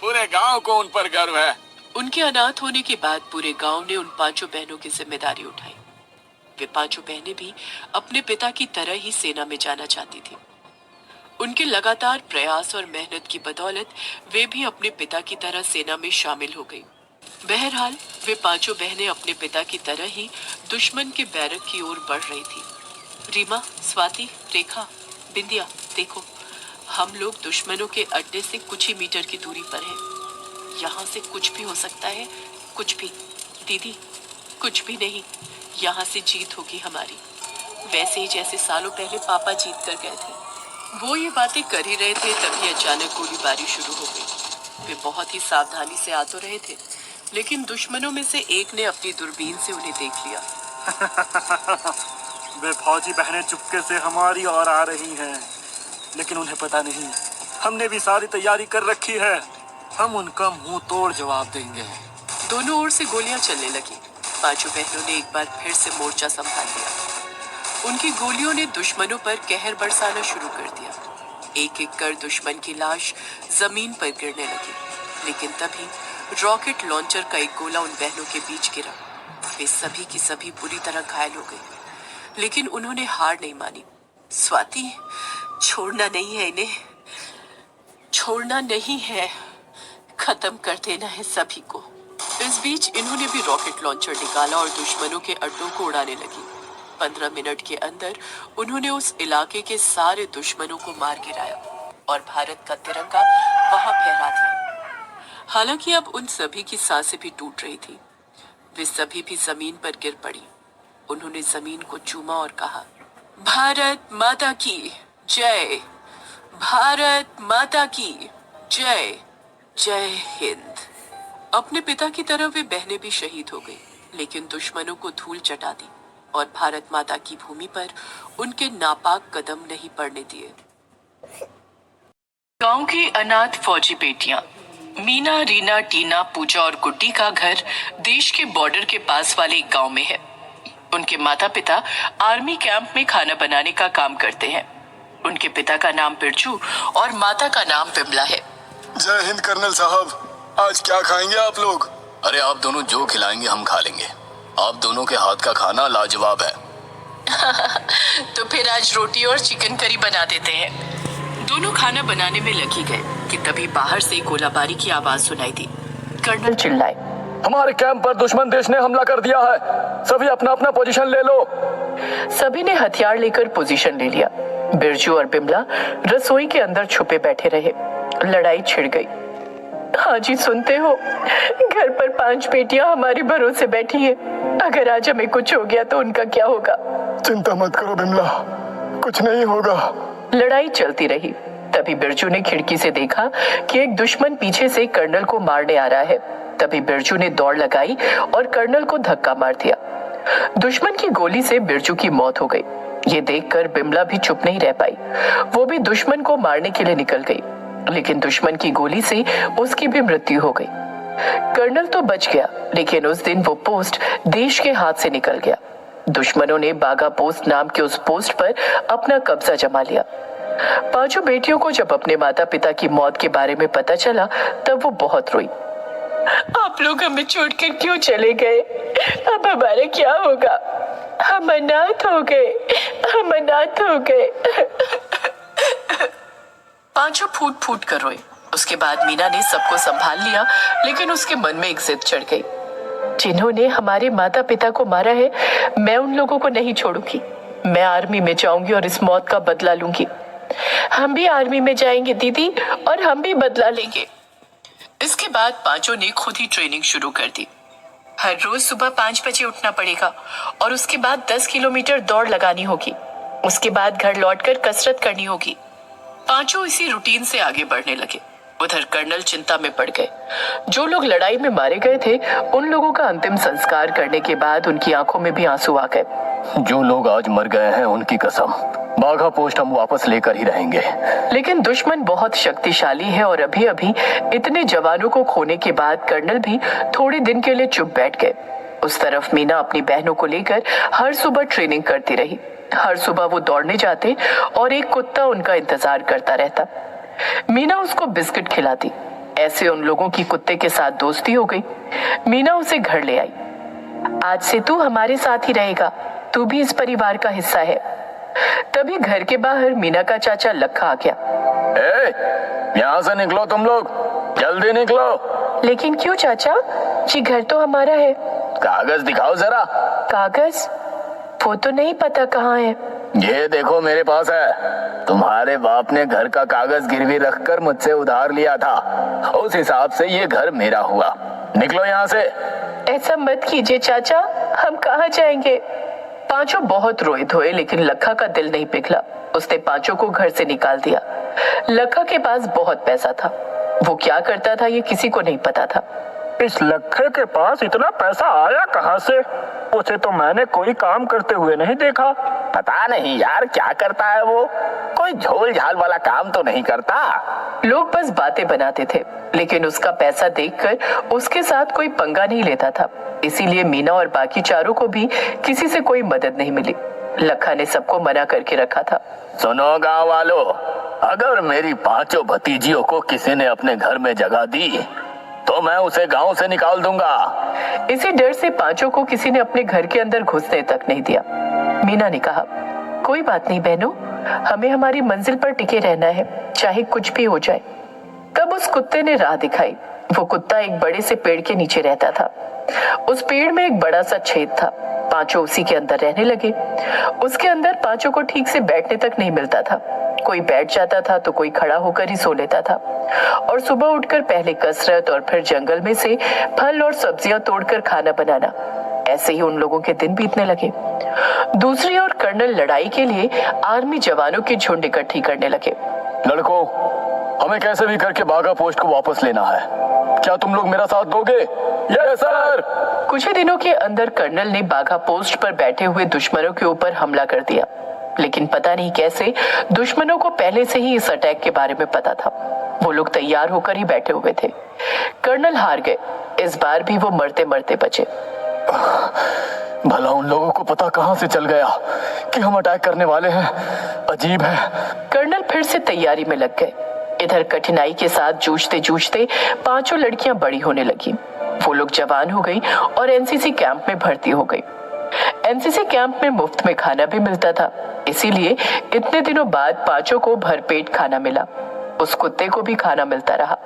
पूरे गांव को उन पर गर्व है। उनके अनाथ होने के बाद पूरे गांव ने उन पांचों बहनों की जिम्मेदारी उठाई। वे पांचों बहनें भी अपने पिता की तरह ही सेना में जाना चाहती थी। उनके लगातार प्रयास और मेहनत की बदौलत वे भी अपने पिता की तरह सेना में शामिल हो गई। बहरहाल वे पांचों बहनें अपने पिता की तरह ही दुश्मन के बैरक की ओर बढ़ रही थी। रीमा, स्वाति, रेखा, बिंदिया, देखो, हम लोग दुश्मनों के अड्डे से कुछ ही मीटर की दूरी पर हैं। यहाँ से कुछ भी हो सकता है, कुछ भी। दीदी, कुछ भी नहीं, यहाँ से जीत होगी हमारी, वैसे ही जैसे सालों पहले पापा जीत कर गए थे। वो ये बातें कर ही रहे थे, तभी अचानक गोलीबारी शुरू हो गई। वे बहुत ही सावधानी से आ तो रहे थे, लेकिन दुश्मनों में से एक ने अपनी दूरबीन से उन्हें देख लिया। वे फौजी बहनें चुपके से हमारी ओर आ रही हैं, लेकिन उन्हें पता नहीं, हमने भी सारी तैयारी कर रखी है। हम उनका मुंह तोड़ जवाब देंगे। दोनों ओर से गोलियां चलने लगी। पांचों बहनों ने एक बार फिर से मोर्चा संभाल लिया। उनकी गोलियों ने दुश्मनों पर कहर बरसाना शुरू कर दिया। एक एक कर दुश्मन की लाश जमीन पर गिरने लगी, लेकिन तभी रॉकेट लॉन्चर का एक गोला उन बहनों के बीच गिरा। वे सभी की सभी बुरी तरह घायल हो गई, लेकिन उन्होंने हार नहीं मानी। स्वाति, छोड़ना नहीं है इन्हें, छोड़ना नहीं है, खत्म कर देना है सभी को। इस बीच इन्होंने भी रॉकेट लॉन्चर निकाला और दुश्मनों के अड्डों को उड़ाने लगी। 15 मिनट के अंदर उन्होंने उस इलाके के सारे दुश्मनों को मार गिराया और भारत का तिरंगा वहां फहरा दिया। हालांकि अब उन सभी की सांसें भी टूट रही थी। वे सभी भी जमीन पर गिर पड़ी। उन्होंने जमीन को चूमा और कहा, भारत माता की जय, भारत माता की जय, जय हिंद। अपने पिता की तरह वे बहनें भी शहीद हो गई, लेकिन दुश्मनों को धूल चटा दी और भारत माता की भूमि पर उनके नापाक कदम नहीं पड़ने दिए। गांव की अनाथ फौजी बेटियां मीना, रीना, टीना, पूजा और गुड्डी का घर देश के बॉर्डर के पास वाले एक गांव में है। उनके माता पिता आर्मी कैंप में खाना बनाने का काम करते हैं। उनके पिता का नाम बिरजू और माता का नाम विमला है। जय हिंद कर्नल साहब, आज क्या खाएंगे आप लोग? अरे, आप दोनों जो खिलाएंगे हम खा लेंगे। आप दोनों के हाथ का खाना लाजवाब है। तो फिर आज रोटी और चिकन करी बना देते हैं। दोनों खाना बनाने में लगी गए कि तभी बाहर से गोलाबारी की आवाज सुनाई दी। कर्नल चिल्लाए, हमारे कैंप पर दुश्मन देश ने हमला कर दिया है, सभी अपना अपना पोजीशन ले लो। सभी ने हथियार लेकर पोजीशन ले लिया। बिरजू और बिमला रसोई के अंदर छुपे बैठे रहे। लड़ाई छिड़ गई। हाँ जी, सुनते हो, घर पर 5 बेटियां हमारे भरोसे बैठी है। अगर आज हमें कुछ हो गया तो उनका क्या होगा? चिंता मत करो बिमला, कुछ नहीं होगा। लड़ाई चलती रही। तभी बिरजू ने खिड़की से देखा कि एक दुश्मन पीछे से कर्नल को मारने आ रहा है। तभी बिरजू ने दौड़ लगाई और कर्नल को धक्का मार दिया। दुश्मन की गोली से बिरजू की मौत हो गई। ये देखकर बिमला भी चुप नहीं रह पाई। वो भी दुश्मन को मारने के लिए निकल गई, लेकिन दुश्मन की गोली से उसकी भी मृत्यु हो गई। कर्नल तो बच गया, लेकिन उस दिन वो पोस्ट देश के हाथ से निकल गया। दुश्मनों ने बागा पोस्ट नाम के उस पोस्ट पर अपना कब्जा जमा लिया। 5 बेटियों को जब अपने माता पिता की मौत के बारे में पता चला तब वो बहुत रोई। आप लोग हमें छोड़कर क्यों चले गए? अब हमारा क्या होगा? हम अनाथ हो गए, हम अनाथ हो गए। 5 फूट फूट कर रोए। उसके बाद मीना ने सबको संभाल लिया, लेकिन उसके मन में एक जिद चढ़ गई। जिन्होंने हमारे माता पिता को मारा है, मैं उन लोगों को नहीं छोड़ूंगी। मैं आर्मी में जाऊंगी और इस मौत का बदला लूंगी। हम भी आर्मी में जाएंगे दीदी, और हम भी बदला लेंगे। इसके बाद 5 ने खुद ही ट्रेनिंग शुरू कर दी। हर रोज सुबह 5 बजे उठना पड़ेगा और उसके बाद 10 किलोमीटर दौड़ लगानी होगी। उसके बाद घर लौटकर कसरत करनी होगी। 5 इसी रूटीन से आगे बढ़ने लगे। उधर कर्नल चिंता में पड़ गए। जो लोग लड़ाई में मारे गए थे, उन लोगों का अंतिम संस्कार करने के बाद उनकी आंखों में भी आंसू आ गए। जो लोग आज मर गए हैं उनकी कसम, बाघा पोस्ट हम वापस लेकर ही रहेंगे। लेकिन दुश्मन बहुत शक्तिशाली है और अभी अभी इतने जवानों को खोने के बाद कर्नल भी थोड़े दिन के लिए चुप बैठ गए। उस तरफ मीना अपनी बहनों को लेकर हर सुबह ट्रेनिंग करती रही। हर सुबह वो दौड़ने जाते और एक कुत्ता उनका इंतजार करता रहता। मीना उसको बिस्किट खिलाती। ऐसे उन लोगों की कुत्ते के साथ दोस्ती हो गई। मीना उसे घर ले आई। आज से तू हमारे साथ ही रहेगा, तू भी इस परिवार का हिस्सा है। तभी घर के बाहर मीना का चाचा लखा आ गया। यहाँ से निकलो तुम लोग, जल्दी निकलो। लेकिन क्यों चाचा जी? घर तो हमारा है। कागज दिखाओ जरा। कागज? वो तो नहीं पता कहाँ है। ये देखो मेरे पास है। तुम्हारे बाप ने घर का कागज गिरवी रखकर मुझसे उधार लिया था, उस हिसाब से ये घर मेरा हुआ। निकलो यहाँ से। ऐसा मत कीजिए चाचा, हम कहाँ जाएंगे? 5 बहुत रोए धोए, लेकिन लखा का दिल नहीं पिघला। उसने 5 को घर से निकाल दिया। लखा के पास बहुत पैसा था। वो क्या करता था ये किसी को नहीं पता था। इस लखे के पास इतना पैसा आया कहाँ से? उसे तो मैंने कोई काम करते हुए नहीं देखा। पता नहीं यार क्या करता है वो, कोई झोल झाल वाला काम तो नहीं करता। लोग बस बातें बनाते थे, लेकिन उसका पैसा देखकर उसके साथ कोई पंगा नहीं लेता था। इसीलिए मीना और बाकी चारों को भी किसी से कोई मदद नहीं मिली। लखा ने सबको मना करके रखा था। सुनो गांव वालों, अगर मेरी 5 भतीजियों को किसी ने अपने घर में जगह दी तो मैं उसे गांव से निकाल दूंगा। इसी डर से 5 को किसी ने अपने घर के अंदर घुसने तक नहीं दिया। मीना ने कहा, कोई बात नहीं बहनों, हमें हमारी मंजिल पर टिके रहना है, चाहे कुछ भी हो जाए। तब उस कुत्ते ने राह दिखाई। वो कुत्ता एक बड़े से पेड़ के नीचे रहता था। उस पेड़ में एक बड़ा सा छेद था। 5 उसी के अंदर रहने लगे। उसके अंदर 5 को ठीक से बैठने तक नहीं मिलता था। कोई बैठ जाता था तो कोई खड़ा होकर ही सो लेता था। और सुबह उठकर पहले कसरत और फिर जंगल में से फल और सब्जियां तोड़कर खाना बनाना। ऐसे ही उन लोगों के दिन बीतने लगे। दूसरी ओर कर्नल लड़ाई के लिए आर्मी जवानों की झुंड इकट्ठी करने लगे। लड़कों, हमें कैसे भी करके बाघा पोस्ट को वापस लेना है। क्या तुम लोग मेरा साथ दोगे? Yes sir. कुछ ही दिनों के अंदर कर्नल ने बाघा पोस्ट पर बैठे हुए दुश्मनों के ऊपर हमला कर दिया। लेकिन पता नहीं कैसे दुश्मनों को पहले से ही इस अटैक के बारे में पता था। वो लोग तैयार होकर ही बैठे हुए थे। कर्नल हार गए। इस बार भी वो मरते मरते बचे। भला उन लोगों को पता कहां से चल गया कि हम अटैक करने वाले हैं? अजीब है। कर्नल फिर से तैयारी में लग गए। इधर कठिनाई के साथ जूझते जूझते 5 लड़कियां बड़ी होने लगी। वो लोग जवान हो गई और एनसीसी कैंप में भर्ती हो गई। एनसीसी कैंप में मुफ्त में खाना भी मिलता था, इसीलिए इतने दिनों बाद पांचों को भरपेट खाना मिला। उस कुत्ते को भी खाना मिलता रहा।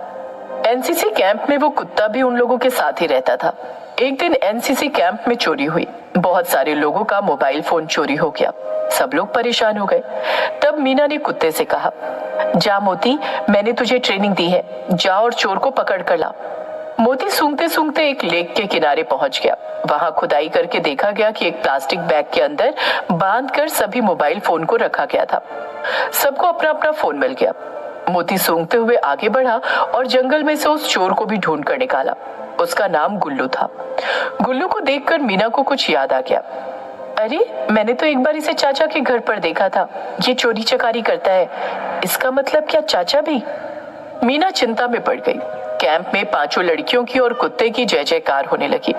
एनसीसी कैंप में वो कुत्ता भी उन लोगों के साथ ही रहता था। एक दिन एनसीसी कैंप में चोरी हुई। बहुत सारे लोगों का मोबाइल फोन चोरी हो गया। सब लोग परेशान हो गए। तब मीना ने कुत्ते से कहा, जा मोती, मैंने तुझे ट्रेनिंग दी है, जा और चोर को पकड़ कर ला। मोती सूंघते सूंघते एक लेक के किनारे पहुंच गया। वहां खुदाई करके देखा गया कि एक प्लास्टिक बैग के अंदर बांधकर सभी मोबाइल फोन को रखा गया था। सबको अपना अपना फोन मिल गया। मोती सूंघते हुए आगे बढ़ा और जंगल में से उस चोर को भी ढूंढ कर निकाला। उसका नाम गुल्लू था। गुल्लू को देखकर मीना को कुछ याद आ गया। अरे, मैंने तो एक बार इसे चाचा के घर पर देखा था। ये चोरी चकारी करता है। इसका मतलब क्या चाचा भी? मीना चिंता में पड़ गई। कैंप में पांचों लड़कियों की और कुत्ते की जय जयकार होने लगी।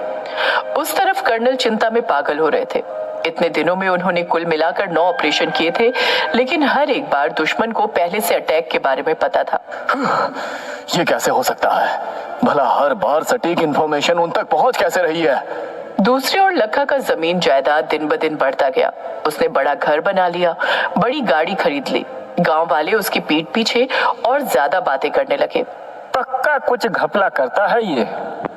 उस तरफ कर्नल चिंता में पागल हो रहे थे। इतने दिनों में उन्होंने कुल मिलाकर 9 ऑपरेशन किए थे, लेकिन हर एक बार दुश्मन को पहले से अटैक के बारे में पता था। ये कैसे हो सकता है? भला हर बार सटीक इंफॉर्मेशन उन तक पहुंच कैसे रही है? दूसरी ओर लखा का जमीन जायदाद दिन ब दिन बढ़ता गया। उसने बड़ा घर बना लिया, बड़ी गाड़ी खरीद ली। गांव वाले उसकी पीठ पीछे और ज्यादा बातें करने लगे। पक्का कुछ घपला करता है ये,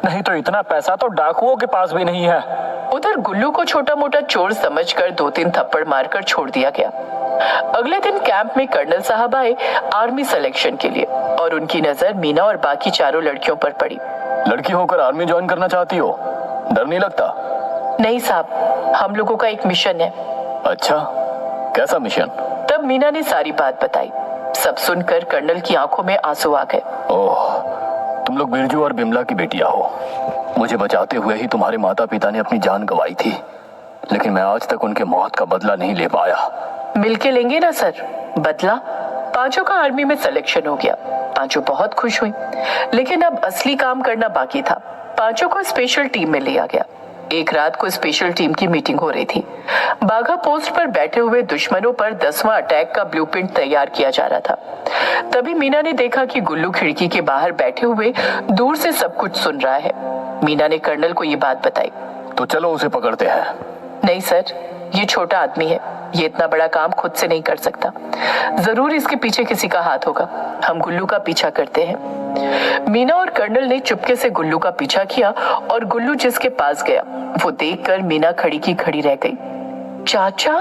नहीं तो इतना पैसा तो डाकुओं के पास भी नहीं है। उधर गुल्लू को छोटा मोटा चोर समझकर 2-3 थप्पड़ मारकर छोड़ दिया गया। अगले दिन कैंप में कर्नल साहब आए आर्मी सिलेक्शन के लिए और उनकी नजर मीना और बाकी चारों लड़कियों पर पड़ी। लड़की होकर आर्मी ज्वाइन करना चाहती हो? डर नहीं लगता? नहीं साहब, हम लोगों का एक मिशन है। अच्छा, कैसा मिशन? तब मीना ने सारी बात बताई। सब सुनकर कर्नल की आंखों में आंसू आ गए। ओह, तुम लोग बिरजू और बिमला की बेटियां हो। मुझे बचाते हुए ही तुम्हारे माता पिता ने अपनी जान गंवाई थी, लेकिन मैं आज तक उनके मौत का बदला नहीं ले पाया। मिलके लेंगे ना सर बदला। पांचों का आर्मी में सिलेक्शन हो गया। पांचों बहुत खुश हुई, लेकिन अब असली काम करना बाकी था। पांचों को स्पेशल टीम में लिया गया। एक रात को स्पेशल टीम की मीटिंग हो रही थी। बाघा पोस्ट पर बैठे हुए दुश्मनों पर 10वां अटैक का ब्लूप्रिंट तैयार किया जा रहा था। तभी मीना ने देखा कि गुल्लू खिड़की के बाहर बैठे हुए दूर से सब कुछ सुन रहा है। मीना ने कर्नल को ये बात बताई। तो चलो उसे पकड़ते हैं। नहीं सर, ये छोटा आदमी है, ये इतना बड़ा काम खुद से नहीं कर सकता। जरूर इसके पीछे किसी का हाथ होगा। हम गुल्लू का पीछा करते हैं। मीना और कर्नल ने चुपके से गुल्लू का पीछा किया और गुल्लू जिसके पास गया वो देखकर मीना खड़ी की खड़ी रह गई। चाचा?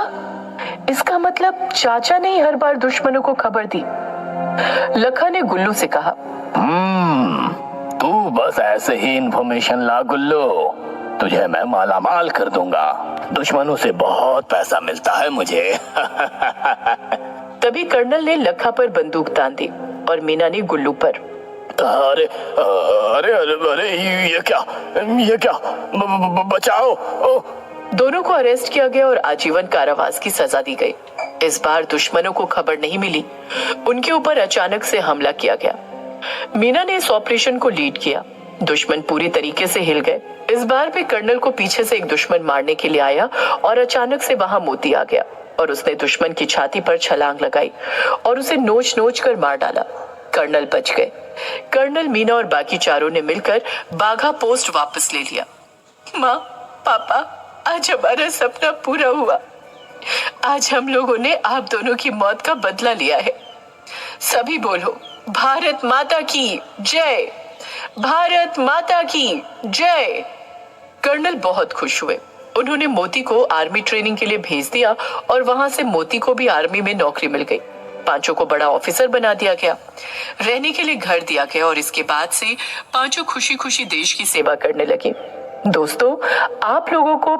इसका मतलब चाचा ने ही हर बार दुश्मनों को खबर दी। लखा ने गुल्लू से कहा, तू बस ऐसे ही इंफॉर्मेशन ला गुल्लू, तुझे मैं मालामाल कर दूंगा। दुश्मनों से बहुत पैसा मिलता है मुझे। तभी कर्नल ने लखा पर बंदूक तान दी और मीना ने गुल्लू पर। अरे अरे अरे अरे, ये क्या बचाओ। दोनों को अरेस्ट किया गया और आजीवन कारावास की सजा दी गई। इस बार दुश्मनों को खबर नहीं मिली। उनके ऊपर अचानक से हमला किया गया। मीना ने इस ऑपरेशन को लीड किया। दुश्मन पूरी तरीके से हिल गए। इस बार भी कर्नल को पीछे से एक दुश्मन मारने के लिए आया और अचानक से वहां मोती आ गया और उसने दुश्मन की छाती पर छलांग लगाई और उसे नोच नोच कर मार डाला। कर्नल बच गए। कर्नल, मीना और बाकी चारों ने मिलकर बाघा पोस्ट वापस ले लिया। माँ, पापा, आज हमारा सपना पूरा हुआ। आज हम लोगों ने आप दोनों की मौत का बदला लिया है। सभी बोलो, भारत माता की जय, भारत माता की जय। कर्नल बहुत खुश हुए। उन्होंने मोती को आर्मी ट्रेनिंग के लिए भेज दिया और वहां से मोती को भी आर्मी में नौकरी मिल गई। पांचों को बड़ा ऑफिसर बना दिया गया। रहने के लिए घर दिया गया और इसके बाद से पांचों खुशी खुशी देश की सेवा करने लगे। दोस्तों, आप लोगों को